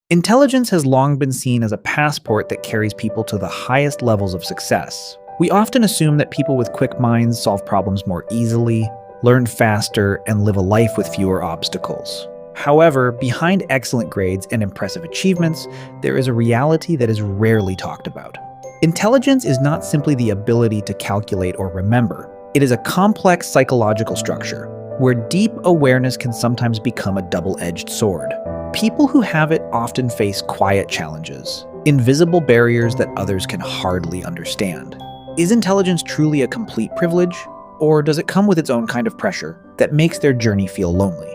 Intelligence has long been seen as a passport that carries people to the highest levels of success. We often assume that people with quick minds solve problems more easily, learn faster, and live a life with fewer obstacles. However, behind excellent grades and impressive achievements, there is a reality that is rarely talked about. Intelligence is not simply the ability to calculate or remember. It is a complex psychological structure, where deep awareness can sometimes become a double-edged sword. People who have it often face quiet challenges, invisible barriers that others can hardly understand. Is intelligence truly a complete privilege, or does it come with its own kind of pressure that makes their journey feel lonely?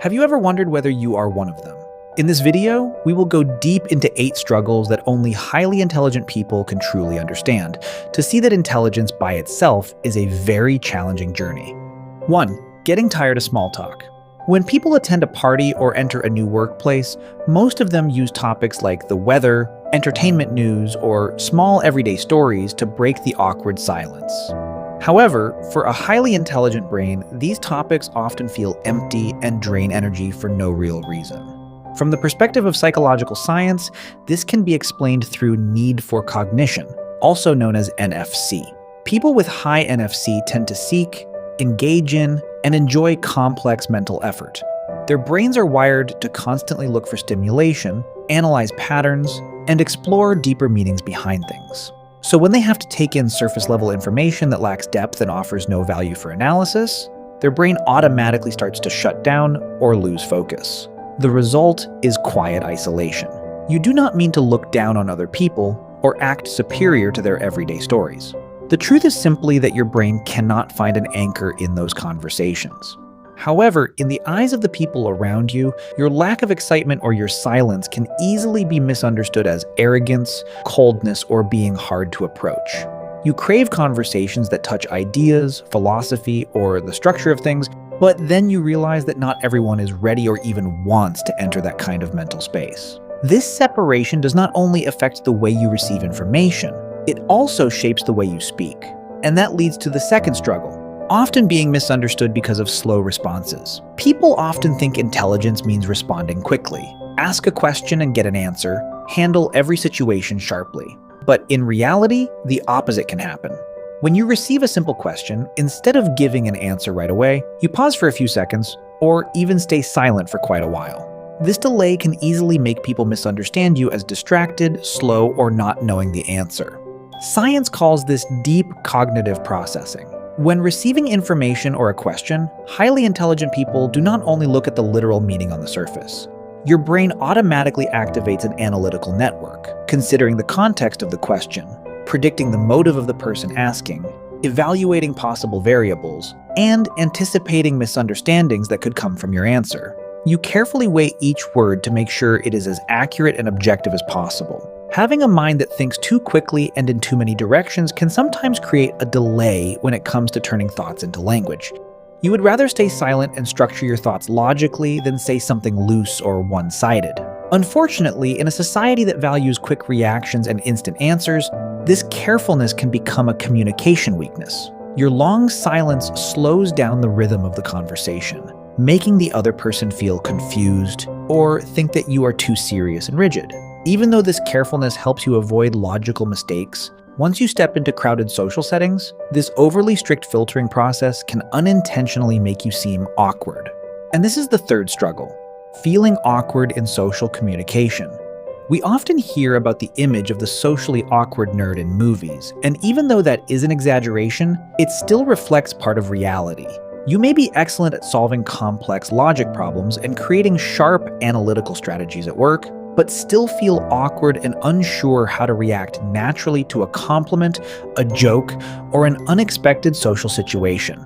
Have you ever wondered whether you are one of them? In this video, we will go deep into 8 struggles that only highly intelligent people can truly understand, to see that intelligence by itself is a very challenging journey. 1. Getting tired of small talk. When people attend a party or enter a new workplace, most of them use topics like the weather, entertainment news, or small everyday stories to break the awkward silence. However, for a highly intelligent brain, these topics often feel empty and drain energy for no real reason. From the perspective of psychological science, this can be explained through need for cognition, also known as NFC. People with high NFC tend to seek, engage in, and enjoy complex mental effort. Their brains are wired to constantly look for stimulation, analyze patterns, and explore deeper meanings behind things. So when they have to take in surface-level information that lacks depth and offers no value for analysis, their brain automatically starts to shut down or lose focus. The result is quiet isolation. You do not mean to look down on other people or act superior to their everyday stories. The truth is simply that your brain cannot find an anchor in those conversations. However, in the eyes of the people around you, your lack of excitement or your silence can easily be misunderstood as arrogance, coldness, or being hard to approach. You crave conversations that touch ideas, philosophy, or the structure of things, but then you realize that not everyone is ready or even wants to enter that kind of mental space. This separation does not only affect the way you receive information, it also shapes the way you speak. And that leads to the second struggle, often being misunderstood because of slow responses. People often think intelligence means responding quickly. Ask a question and get an answer, handle every situation sharply. But in reality, the opposite can happen. When you receive a simple question, instead of giving an answer right away, you pause for a few seconds, or even stay silent for quite a while. This delay can easily make people misunderstand you as distracted, slow, or not knowing the answer. Science calls this deep cognitive processing. When receiving information or a question, highly intelligent people do not only look at the literal meaning on the surface. Your brain automatically activates an analytical network, considering the context of the question, predicting the motive of the person asking, evaluating possible variables, and anticipating misunderstandings that could come from your answer. You carefully weigh each word to make sure it is as accurate and objective as possible. Having a mind that thinks too quickly and in too many directions can sometimes create a delay when it comes to turning thoughts into language. You would rather stay silent and structure your thoughts logically than say something loose or one-sided. Unfortunately, in a society that values quick reactions and instant answers, this carefulness can become a communication weakness. Your long silence slows down the rhythm of the conversation, making the other person feel confused or think that you are too serious and rigid. Even though this carefulness helps you avoid logical mistakes, once you step into crowded social settings, this overly strict filtering process can unintentionally make you seem awkward. And this is the third struggle, feeling awkward in social communication. We often hear about the image of the socially awkward nerd in movies, and even though that is an exaggeration, it still reflects part of reality. You may be excellent at solving complex logic problems and creating sharp analytical strategies at work, but still feel awkward and unsure how to react naturally to a compliment, a joke, or an unexpected social situation.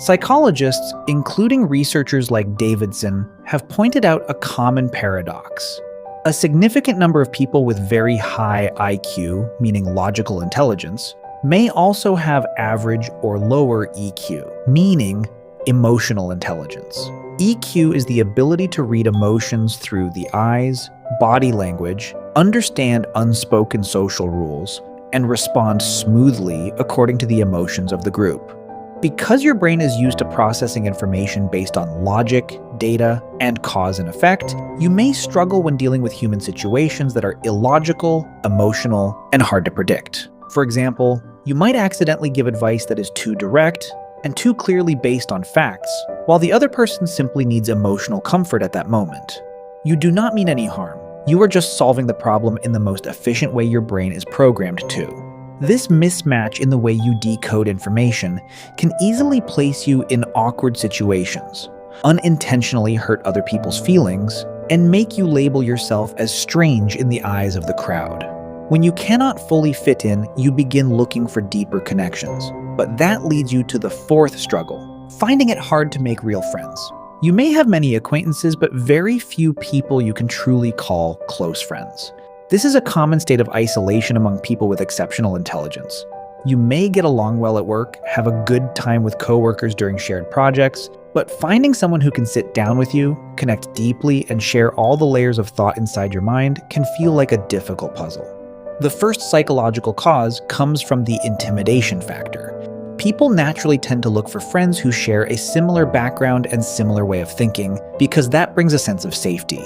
Psychologists, including researchers like Davidson, have pointed out a common paradox. A significant number of people with very high IQ, meaning logical intelligence, may also have average or lower EQ, meaning emotional intelligence. EQ is the ability to read emotions through the eyes, body language, understand unspoken social rules, and respond smoothly according to the emotions of the group. Because your brain is used to processing information based on logic, data, and cause and effect, you may struggle when dealing with human situations that are illogical, emotional, and hard to predict. For example, you might accidentally give advice that is too direct and too clearly based on facts, while the other person simply needs emotional comfort at that moment. You do not mean any harm. You are just solving the problem in the most efficient way your brain is programmed to. This mismatch in the way you decode information can easily place you in awkward situations, unintentionally hurt other people's feelings, and make you label yourself as strange in the eyes of the crowd. When you cannot fully fit in, you begin looking for deeper connections. But that leads you to the fourth struggle, finding it hard to make real friends. You may have many acquaintances, but very few people you can truly call close friends. This is a common state of isolation among people with exceptional intelligence. You may get along well at work, have a good time with coworkers during shared projects, but finding someone who can sit down with you, connect deeply, and share all the layers of thought inside your mind can feel like a difficult puzzle. The first psychological cause comes from the intimidation factor. People naturally tend to look for friends who share a similar background and similar way of thinking because that brings a sense of safety.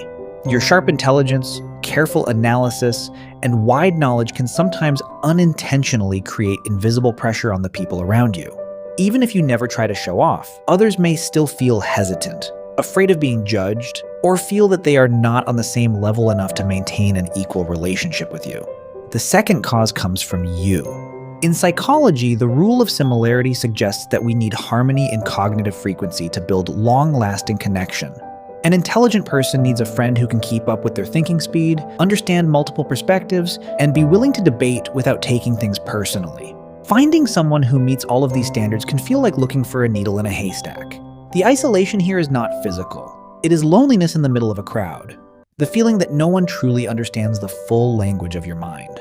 Your sharp intelligence, careful analysis, and wide knowledge can sometimes unintentionally create invisible pressure on the people around you. Even if you never try to show off, others may still feel hesitant, afraid of being judged, or feel that they are not on the same level enough to maintain an equal relationship with you. The second cause comes from you. In psychology, the rule of similarity suggests that we need harmony in cognitive frequency to build long-lasting connection. An intelligent person needs a friend who can keep up with their thinking speed, understand multiple perspectives, and be willing to debate without taking things personally. Finding someone who meets all of these standards can feel like looking for a needle in a haystack. The isolation here is not physical. It is loneliness in the middle of a crowd. The feeling that no one truly understands the full language of your mind.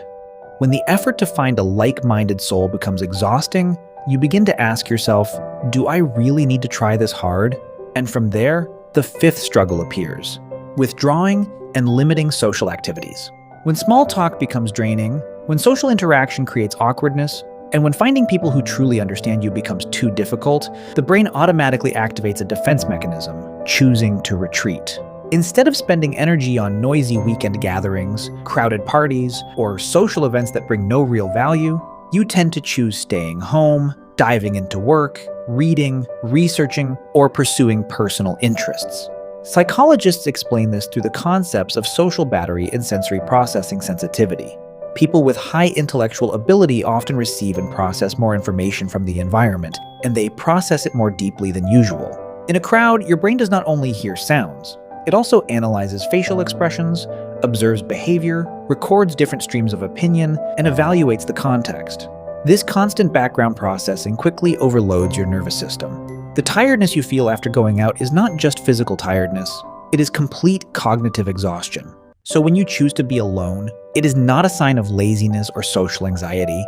When the effort to find a like-minded soul becomes exhausting, you begin to ask yourself, do I really need to try this hard? And from there, the fifth struggle appears, withdrawing and limiting social activities. When small talk becomes draining, when social interaction creates awkwardness, and when finding people who truly understand you becomes too difficult, the brain automatically activates a defense mechanism, choosing to retreat. Instead of spending energy on noisy weekend gatherings, crowded parties, or social events that bring no real value, you tend to choose staying home, diving into work, reading, researching, or pursuing personal interests. Psychologists explain this through the concepts of social battery and sensory processing sensitivity. People with high intellectual ability often receive and process more information from the environment, and they process it more deeply than usual. In a crowd, your brain does not only hear sounds, it also analyzes facial expressions, observes behavior, records different streams of opinion, and evaluates the context. This constant background processing quickly overloads your nervous system. The tiredness you feel after going out is not just physical tiredness, it is complete cognitive exhaustion. So when you choose to be alone, it is not a sign of laziness or social anxiety.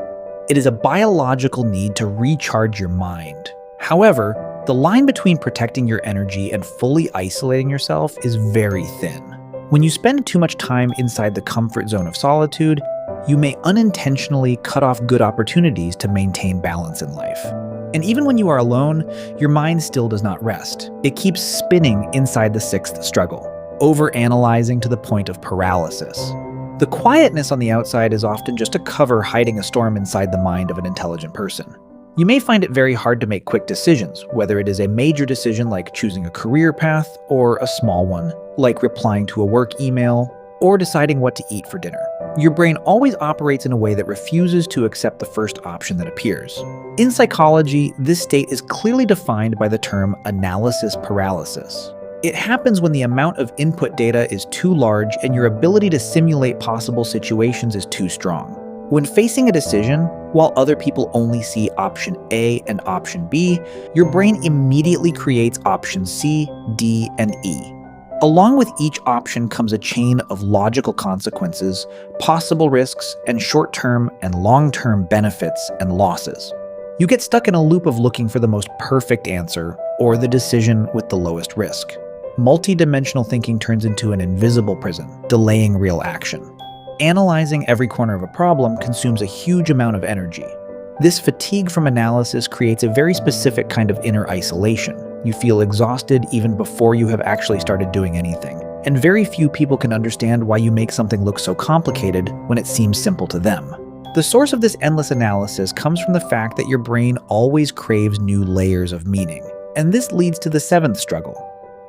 It is a biological need to recharge your mind. However, the line between protecting your energy and fully isolating yourself is very thin. When you spend too much time inside the comfort zone of solitude, you may unintentionally cut off good opportunities to maintain balance in life. And even when you are alone, your mind still does not rest. It keeps spinning inside the sixth struggle, overanalyzing to the point of paralysis. The quietness on the outside is often just a cover hiding a storm inside the mind of an intelligent person. You may find it very hard to make quick decisions, whether it is a major decision like choosing a career path, or a small one, like replying to a work email, or deciding what to eat for dinner. Your brain always operates in a way that refuses to accept the first option that appears. In psychology, this state is clearly defined by the term analysis paralysis. It happens when the amount of input data is too large and your ability to simulate possible situations is too strong. When facing a decision, while other people only see option A and option B, your brain immediately creates options C, D, and E. Along with each option comes a chain of logical consequences, possible risks, and short-term and long-term benefits and losses. You get stuck in a loop of looking for the most perfect answer or the decision with the lowest risk. Multi-dimensional thinking turns into an invisible prison, delaying real action. Analyzing every corner of a problem consumes a huge amount of energy. This fatigue from analysis creates a very specific kind of inner isolation. You feel exhausted even before you have actually started doing anything. And very few people can understand why you make something look so complicated when it seems simple to them. The source of this endless analysis comes from the fact that your brain always craves new layers of meaning. And this leads to the seventh struggle.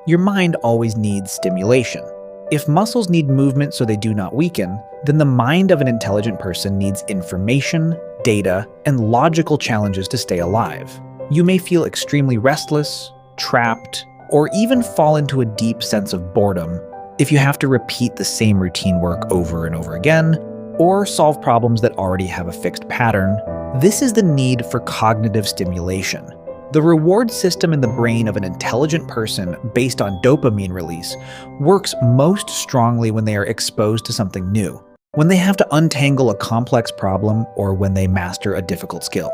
Your mind always needs stimulation. If muscles need movement so they do not weaken, then the mind of an intelligent person needs information, data, and logical challenges to stay alive. You may feel extremely restless, trapped, or even fall into a deep sense of boredom if you have to repeat the same routine work over and over again, or solve problems that already have a fixed pattern. This is the need for cognitive stimulation. The reward system in the brain of an intelligent person based on dopamine release works most strongly when they are exposed to something new, when they have to untangle a complex problem, or when they master a difficult skill.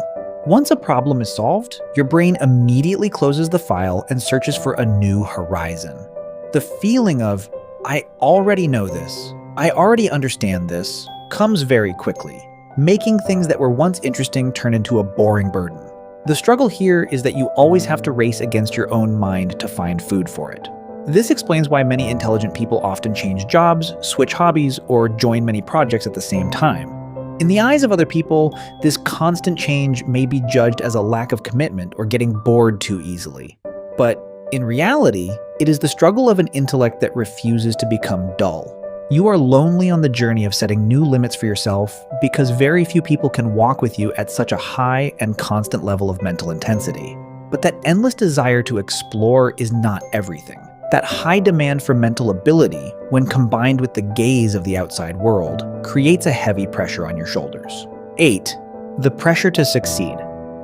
Once a problem is solved, your brain immediately closes the file and searches for a new horizon. The feeling of, I already know this, I already understand this, comes very quickly, making things that were once interesting turn into a boring burden. The struggle here is that you always have to race against your own mind to find food for it. This explains why many intelligent people often change jobs, switch hobbies, or join many projects at the same time. In the eyes of other people, this constant change may be judged as a lack of commitment or getting bored too easily. But in reality, it is the struggle of an intellect that refuses to become dull. You are lonely on the journey of setting new limits for yourself because very few people can walk with you at such a high and constant level of mental intensity. But that endless desire to explore is not everything. That high demand for mental ability, when combined with the gaze of the outside world, creates a heavy pressure on your shoulders. 8. The pressure to succeed.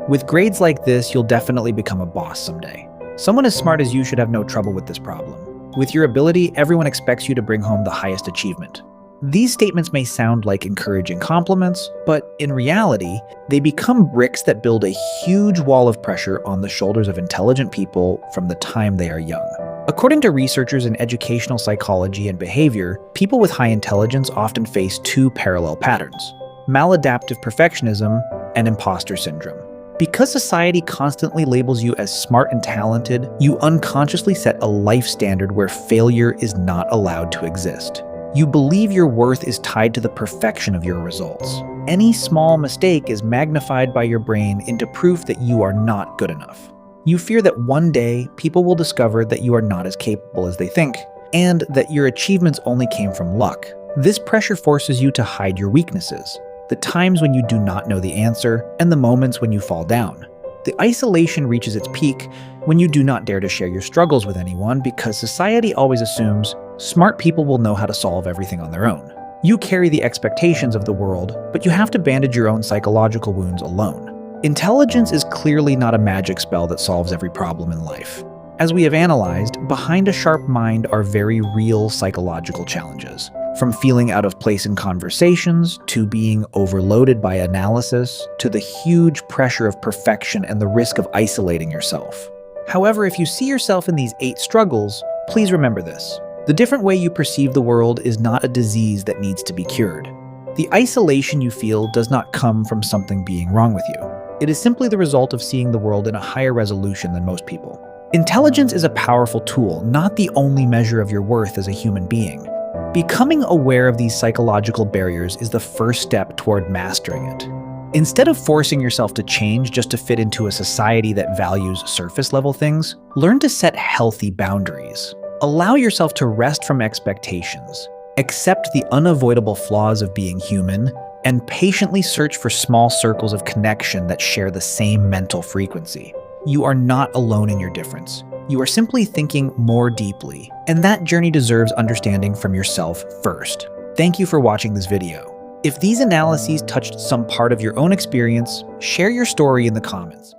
With grades like this, you'll definitely become a boss someday. Someone as smart as you should have no trouble with this problem. With your ability, everyone expects you to bring home the highest achievement. These statements may sound like encouraging compliments, but in reality, they become bricks that build a huge wall of pressure on the shoulders of intelligent people from the time they are young. According to researchers in educational psychology and behavior, people with high intelligence often face two parallel patterns: maladaptive perfectionism and imposter syndrome. Because society constantly labels you as smart and talented, you unconsciously set a life standard where failure is not allowed to exist. You believe your worth is tied to the perfection of your results. Any small mistake is magnified by your brain into proof that you are not good enough. You fear that one day people will discover that you are not as capable as they think, and that your achievements only came from luck. This pressure forces you to hide your weaknesses, the times when you do not know the answer, and the moments when you fall down. The isolation reaches its peak when you do not dare to share your struggles with anyone because society always assumes smart people will know how to solve everything on their own. You carry the expectations of the world, but you have to bandage your own psychological wounds alone. Intelligence is clearly not a magic spell that solves every problem in life. As we have analyzed, behind a sharp mind are very real psychological challenges. From feeling out of place in conversations, to being overloaded by analysis, to the huge pressure of perfection and the risk of isolating yourself. However, if you see yourself in these 8 struggles, please remember this. The different way you perceive the world is not a disease that needs to be cured. The isolation you feel does not come from something being wrong with you. It is simply the result of seeing the world in a higher resolution than most people. Intelligence is a powerful tool, not the only measure of your worth as a human being. Becoming aware of these psychological barriers is the first step toward mastering it. Instead of forcing yourself to change just to fit into a society that values surface-level things, learn to set healthy boundaries. Allow yourself to rest from expectations, accept the unavoidable flaws of being human, and patiently search for small circles of connection that share the same mental frequency. You are not alone in your difference. You are simply thinking more deeply, and that journey deserves understanding from yourself first. Thank you for watching this video. If these analyses touched some part of your own experience, share your story in the comments.